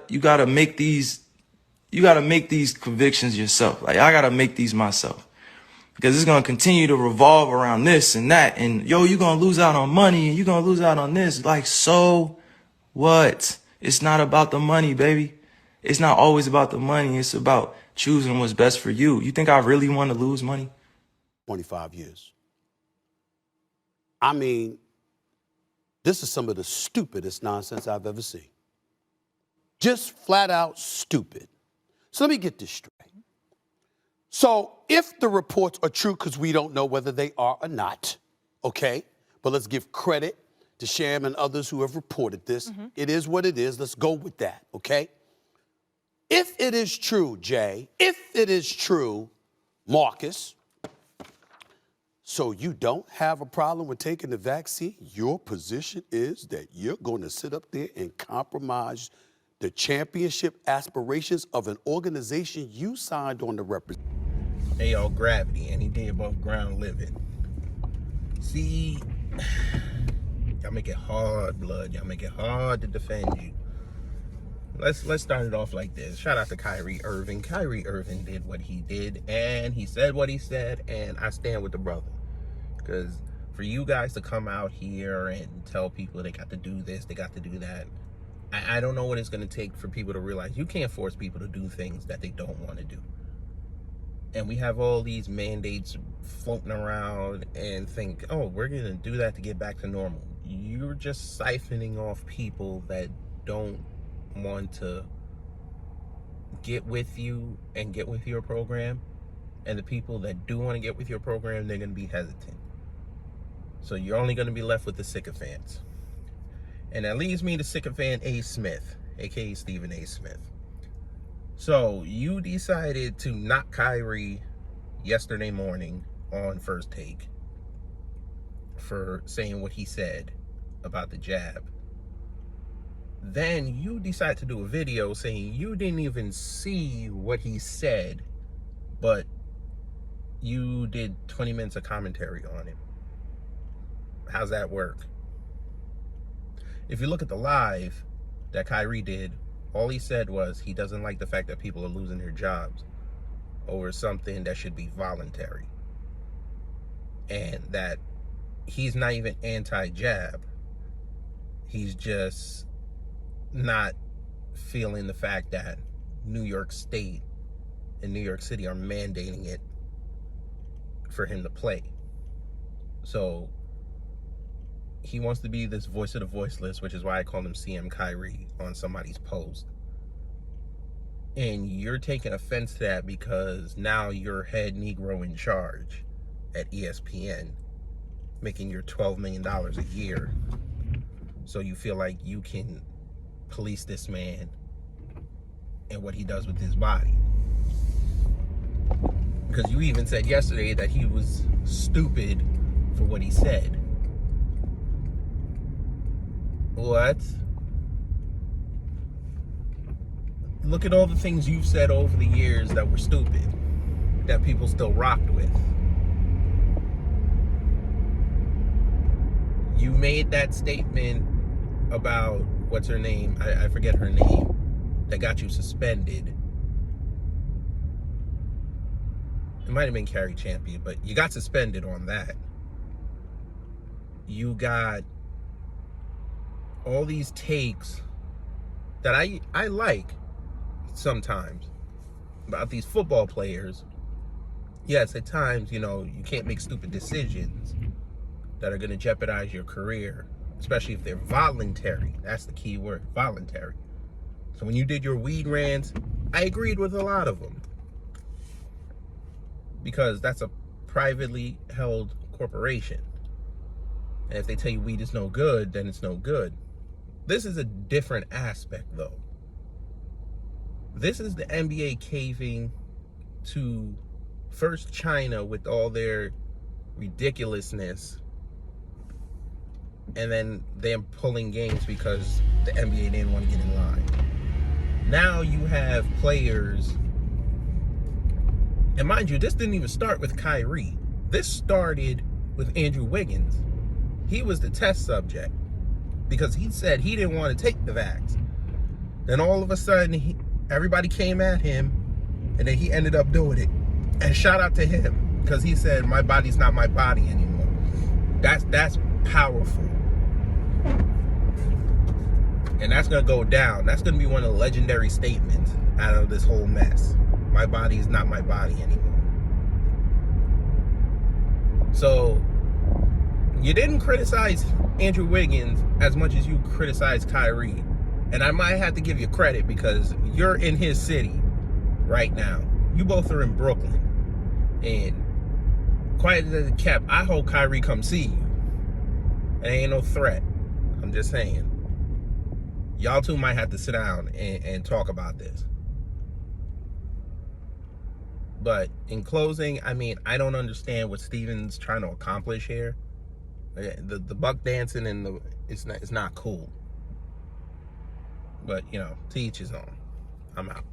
You gotta make these convictions yourself. Like, I gotta make these myself. Because it's gonna continue to revolve around this and that. And yo, you're gonna lose out on money and you're gonna lose out on this. Like, so what? It's not about the money, baby. It's not always about the money. It's about choosing what's best for you. You think I really want to lose money? 25 years. I mean, this is some of the stupidest nonsense I've ever seen. Just flat out stupid. So let me get this straight. So if the reports are true, because we don't know whether they are or not, okay, but let's give credit to Sham and others who have reported this. It is what it is. Let's go with that, okay? If it is true, Jay, if it is true, Marcus, so you don't have a problem with taking the vaccine, your position is that you're going to sit up there and compromise the championship aspirations of an organization you signed on to represent. Hey, y'all, gravity, any day above ground living. See, y'all make it hard, blood. Y'all make it hard to defend you. Let's start it off like this. Shout out to Kyrie Irving. Kyrie Irving did what he did, and he said what he said, and I stand with the brother. Because for you guys to come out here and tell people they got to do this, they got to do that, I don't know what it's going to take for people to realize you can't force people to do things that they don't want to do. And we have all these mandates floating around and think, oh, we're going to do that to get back to normal. You're just siphoning off people that don't want to get with you and get with your program. And the people that do want to get with your program, they're going to be hesitant. So you're only going to be left with the sycophants. And that leads me to sycophant A. Smith, aka Stephen A. Smith. So you decided to knock Kyrie yesterday morning on First Take for saying what he said about the jab. Then you decide to do a video saying you didn't even see what he said, but you did 20 minutes of commentary on it. How's that work? If you look at the live that Kyrie did, all he said was he doesn't like the fact that people are losing their jobs over something that should be voluntary. And that he's not even anti-jab. He's just not feeling the fact that New York State and New York City are mandating it for him to play. So he wants to be this voice of the voiceless, which is why I call him CM Kyrie on somebody's post. And you're taking offense to that because now you're head Negro in charge at ESPN, making your $12 million a year. So you feel like you can police this man and what he does with his body. Because you even said yesterday that he was stupid for what he said. What? Look at all the things you've said over the years that were stupid, that people still rocked with. You made that statement about, what's her name? I forget her name, that got you suspended. It might have been Carrie Champion, but you got suspended on that. You got all these takes that I like sometimes about these football players. Yes, at times, you can't make stupid decisions that are going to jeopardize your career, especially if they're voluntary. That's the key word, voluntary. So when you did your weed rants, I agreed with a lot of them, because that's a privately held corporation. And if they tell you weed is no good, then it's no good. This is a different aspect, though. This is the NBA caving to first China with all their ridiculousness, and then them pulling games because the NBA didn't want to get in line. Now you have players, and mind you, this didn't even start with Kyrie. This started with Andrew Wiggins. He was the test subject because he said he didn't want to take the vax. Then all of a sudden, everybody came at him, and then he ended up doing it. And shout out to him, because he said, my body's not my body anymore. That's powerful. And that's going to go down. That's going to be one of the legendary statements out of this whole mess. My body is not my body anymore. So, you didn't criticize Andrew Wiggins as much as you criticized Kyrie. And I might have to give you credit because you're in his city right now. You both are in Brooklyn. And quiet as it kept, I hope Kyrie come see you. It ain't no threat. I'm just saying. Y'all two might have to sit down and talk about this. But in closing, I mean, I don't understand what Steven's trying to accomplish here. The buck dancing and it's not cool. But, you know, to each his own. I'm out.